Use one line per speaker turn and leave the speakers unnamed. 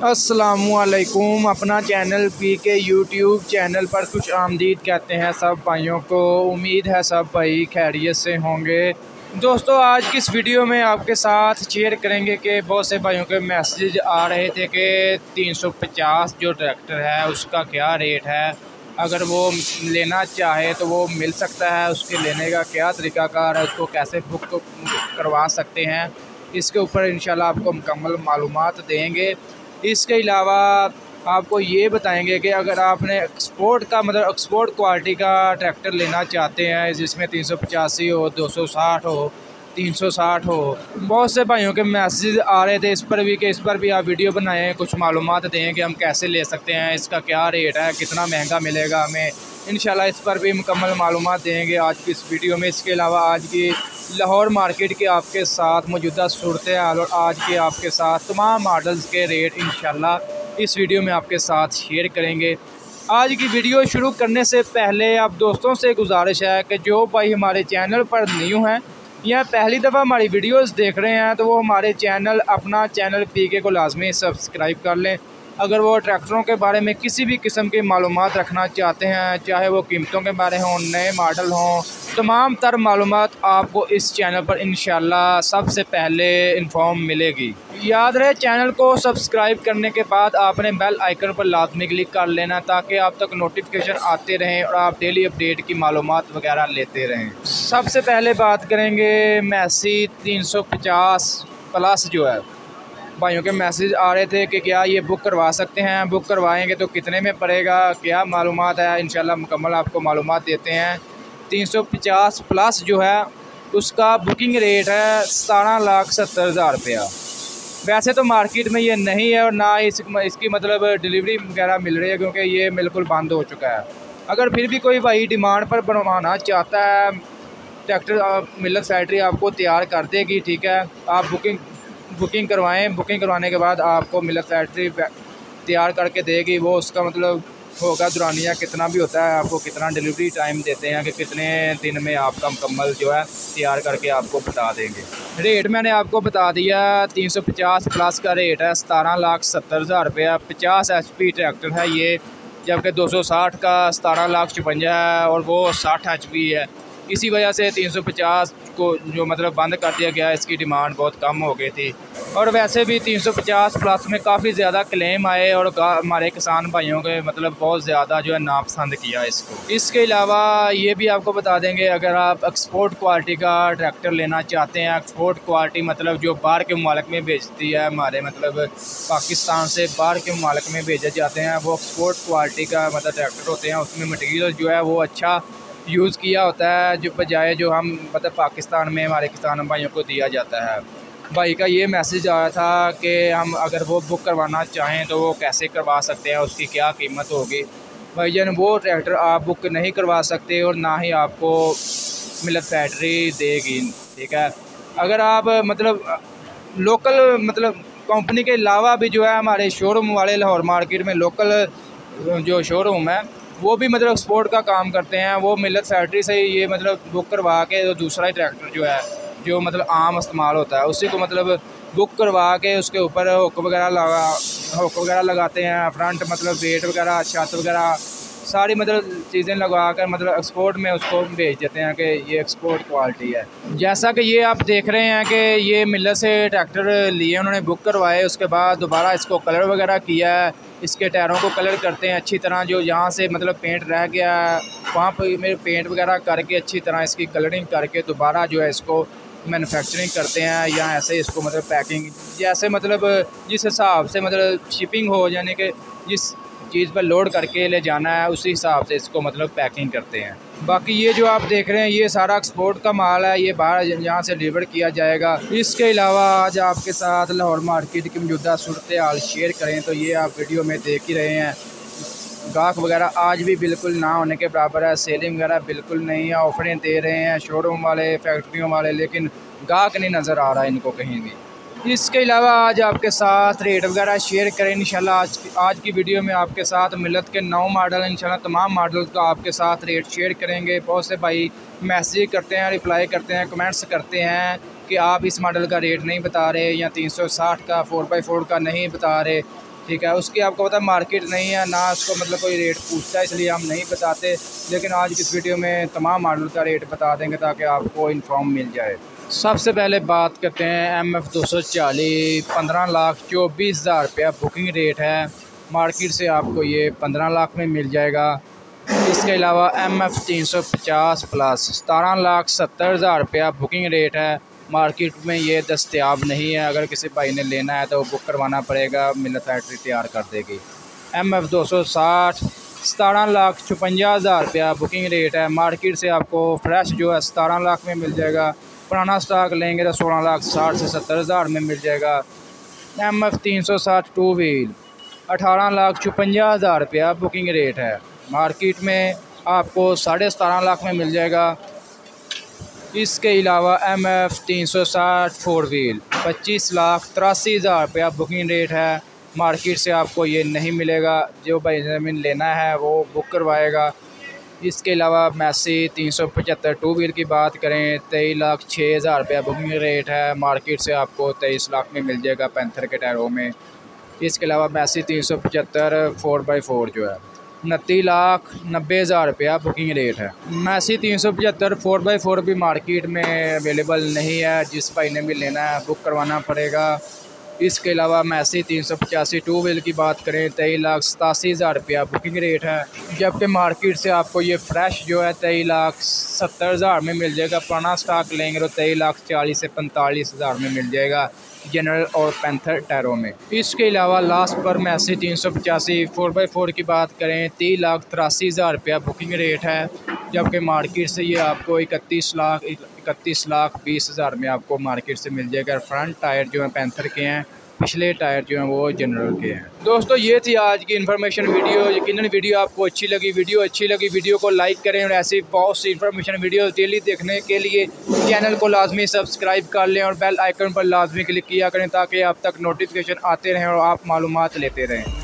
अस्सलामुअलैकुम। अपना channel P के यूट्यूब चैनल पर खुश आमदीद कहते हैं सब भाइयों को। उम्मीद है सब भाई खैरियत से होंगे। दोस्तों, आज की इस वीडियो में आपके साथ शेयर करेंगे कि बहुत से भाइयों के मैसेज आ रहे थे कि 350 जो ट्रैक्टर है उसका क्या रेट है, अगर वो लेना चाहे तो वो मिल सकता है, उसके लेने का क्या तरीक़ाकार है, उसको कैसे बुक करवा सकते हैं, इसके ऊपर इंशाल्लाह आपको मुकम्मल मालूमात देंगे। इसके अलावा आपको ये बताएंगे कि अगर आपने एक्सपोर्ट का एक्सपोर्ट क्वालिटी का ट्रैक्टर लेना चाहते हैं जिसमें 385 हो, 260 हो, 360 हो, बहुत से भाइयों के मैसेज आ रहे थे इस पर भी कि इस पर भी आप वीडियो बनाएं, कुछ मालूमात दें कि हम कैसे ले सकते हैं, इसका क्या रेट है, कितना महंगा मिलेगा हमें। इंशाल्लाह इस पर भी मुकम्मल मालूमात देंगे आज की इस वीडियो में। इसके अलावा आज की लाहौर मार्केट के आपके साथ मौजूदा सूरत हाल और आज के आपके साथ तमाम मॉडल्स के रेट इंशाल्लाह इस वीडियो में आपके साथ शेयर करेंगे। आज की वीडियो शुरू करने से पहले आप दोस्तों से गुजारिश है कि जो भाई हमारे चैनल पर न्यू हैं या पहली दफ़ा हमारी वीडियोस देख रहे हैं तो वो हमारे अपना चैनल पीके को लाजमी सब्सक्राइब कर लें। अगर वो ट्रैक्टरों के बारे में किसी भी किस्म की मालूमात रखना चाहते हैं, चाहे वो कीमतों के बारे हों, नए मॉडल हों, तमाम तर मालूमात आपको इस चैनल पर इंशाल्लाह सबसे पहले इन्फॉर्म मिलेगी। याद रहे, चैनल को सब्सक्राइब करने के बाद आपने बेल आइकन पर लाजमी क्लिक कर लेना ताकि आप तक नोटिफिकेशन आते रहें और आप डेली अपडेट की मालूमात वगैरह लेते रहें। सबसे पहले बात करेंगे मैसी 350 प्लस जो है। भाइयों के मैसेज आ रहे थे कि क्या ये बुक करवा सकते हैं, बुक करवाएंगे तो कितने में पड़ेगा, क्या मालूमात है, इंशाल्लाह मुकम्मल आपको मालूमात देते हैं। 350 प्लस जो है उसका बुकिंग रेट है 17,70,000 रुपया। वैसे तो मार्केट में ये नहीं है और ना इसकी डिलीवरी वगैरह मिल रही है क्योंकि ये बिल्कुल बंद हो चुका है। अगर फिर भी कोई भाई डिमांड पर बनवाना चाहता है ट्रैक्टर, मिल्लत फैक्ट्री आपको तैयार कर देगी, ठीक है। आप बुकिंग करवाएं, बुकिंग करवाने के बाद आपको मिल्लत फैक्ट्री तैयार करके देगी। वो उसका होगा दुरानिया कितना भी होता है, आपको कितना डिलीवरी टाइम देते हैं कि कितने दिन में आपका मुकम्मल जो है तैयार करके आपको बता देंगे। रेट मैंने आपको बता दिया। 350 प्लस का रेट है 17,70,000 रुपया। 50 HP ट्रैक्टर है ये, जबकि 260 का 17,56,000 है और वो 60 HP है। इसी वजह से 350 को जो बंद कर दिया गया, इसकी डिमांड बहुत कम हो गई थी। और वैसे भी 350 प्लस में काफ़ी ज़्यादा क्लेम आए और हमारे किसान भाइयों के बहुत ज़्यादा जो है नापसंद किया इसको। इसके अलावा ये भी आपको बता देंगे, अगर आप एक्सपोर्ट क्वालिटी का ट्रैक्टर लेना चाहते हैं, एक्सपोर्ट क्वालिटी जो बाहर के ममालिक में बेचती है, हमारे पाकिस्तान से बाहर के ममालिक में भेजे जाते हैं, वो एक्सपोर्ट क्वालिटी का ट्रैक्टर होते हैं। उसमें मटीरियल जो है वो अच्छा यूज़ किया होता है जो बजाय जो हम पाकिस्तान में हमारे किसान भाइयों को दिया जाता है। भाई का ये मैसेज आया था कि हम अगर वो बुक करवाना चाहें तो वो कैसे करवा सकते हैं, उसकी क्या कीमत होगी। भाईजान, वो ट्रैक्टर आप बुक नहीं करवा सकते और ना ही आपको मिल्लत फैक्ट्री देगी, ठीक है। अगर आप लोकल कंपनी के अलावा भी जो है हमारे शोरूम वाले लाहौर मार्केट में लोकल जो शोरूम है वो भी एक्सपोर्ट का काम करते हैं। वो मिल्लत फैक्ट्री से ये बुक करवा के तो दूसरा ही ट्रैक्टर जो है जो आम इस्तेमाल होता है उसी को बुक करवा के उसके ऊपर हुक वगैरह लगाते हैं, फ्रंट वेट वगैरह, छत वगैरह सारी चीज़ें लगा कर एक्सपोर्ट में उसको भेज देते हैं कि ये एक्सपोर्ट क्वालिटी है। जैसा कि ये आप देख रहे हैं कि ये मिल्लत से ट्रैक्टर लिए उन्होंने बुक करवाए, उसके बाद दोबारा इसको कलर वगैरह किया है। इसके टायरों को कलर करते हैं अच्छी तरह, जो यहाँ से पेंट रह गया है वहाँ पर मेरे पेंट वगैरह करके अच्छी तरह इसकी कलरिंग करके दोबारा जो है इसको मैन्युफैक्चरिंग करते हैं या ऐसे इसको पैकिंग जैसे जिस हिसाब से शिपिंग हो, यानी कि जिस चीज़ पर लोड करके ले जाना है उसी हिसाब से इसको पैकिंग करते हैं। बाकी ये जो आप देख रहे हैं ये सारा एक्सपोर्ट का माल है, ये बाहर यहाँ से डिलीवर किया जाएगा। इसके अलावा आज आपके साथ लाहौर मार्केट की मौजूदा सूरत हाल शेयर करें तो ये आप वीडियो में देख ही रहे हैं। गाहक वगैरह आज भी बिल्कुल ना होने के बराबर है, सेलिंग वगैरह बिल्कुल नहीं है। ऑफरें दे रहे हैं शोरूम वाले, फैक्ट्रियों वाले, लेकिन गाहक नहीं नज़र आ रहा है इनको कहीं भी। इसके अलावा आज आपके साथ रेट वगैरह शेयर करें इंशाल्लाह। आज की वीडियो में आपके साथ मिल्लत के 9 मॉडल इंशाल्लाह तमाम मॉडल का आपके साथ रेट शेयर करेंगे। बहुत से भाई मैसेज करते हैं, रिप्लाई करते हैं, कमेंट्स करते हैं कि आप इस मॉडल का रेट नहीं बता रहे या 360 का 4x4 का नहीं बता रहे, ठीक है। उसकी आपको पता मार्केट नहीं है, ना उसको मतलब कोई रेट पूछता है, इसलिए हम नहीं बताते। लेकिन आज की इस वीडियो में तमाम मॉडल का रेट बता देंगे ताकि आपको इन्फॉर्म मिल जाए। सबसे पहले बात करते हैं MF 240 15,24,000 रुपया बुकिंग रेट है। मार्केट से आपको ये 15 लाख में मिल जाएगा। इसके अलावा MF 350 प्लस 17,70,000 रुपया बुकिंग रेट है। मार्केट में ये दस्तयाब नहीं है, अगर किसी भाई ने लेना है तो बुक करवाना पड़ेगा, मिल्लत फैक्ट्री तैयार कर देगी। MF 260 17,56,000 रुपया बुकिंग रेट है। मार्केट से आपको फ्रेश जो है 17 लाख में मिल जाएगा। पुराना स्टॉक लेंगे तो 16,60,000 से 70,000 में मिल जाएगा। MF 360 टू व्हील 18,56,000 रुपया बुकिंग रेट है। मार्केट में आपको 17.5 लाख में मिल जाएगा। इसके अलावा MF 360 फोर व्हील 25,83,000 रुपया बुकिंग रेट है। मार्केट से आपको ये नहीं मिलेगा, जो भाई ज़मीन लेना है वो बुक करवाएगा। इसके अलावा मैसी 375 टू व्हील की बात करें 23,06,000 रुपया बुकिंग रेट है। मार्केट से आपको 23 लाख में मिल जाएगा पैंथर के टायरों में। इसके अलावा मैसी 375 4x4 जो है 29,90,000 रुपया बुकिंग रेट है। मैसी 375 4x4 भी मार्केट में अवेलेबल नहीं है, जिस भाई ने भी लेना है बुक करवाना पड़ेगा। इसके अलावा मैसी 385 टू व्हील की बात करें 23,87,000 रुपया बुकिंग रेट है, जबकि मार्केट से आपको ये फ्रेश जो है 23,70,000 में मिल जाएगा। पुराना स्टॉक लेंगे तो 23,40,000 से 45,000 में मिल जाएगा जनरल और पैंथर टायरों में। इसके अलावा लास्ट पर मैसी 385 4x4 की बात करें 30,83,000 रुपया बुकिंग रेट है, जबकि मार्केट से ये आपको 31,20,000 में आपको मार्केट से मिल जाएगा। फ्रंट टायर जो है पैंथर के हैं, पिछले टायर जो हैं वो जनरल के हैं। दोस्तों ये थी आज की इन्फॉर्मेशन वीडियो। यकीनन वीडियो आपको अच्छी लगी। वीडियो को लाइक करें और ऐसी बहुत सी इन्फॉर्मेशन वीडियो डेली देखने के लिए चैनल को लाजमी सब्सक्राइब कर लें और बेल आइकन पर लाजमी क्लिक किया करें ताकि आप तक नोटिफिकेशन आते रहें और आप मालूमात लेते रहें।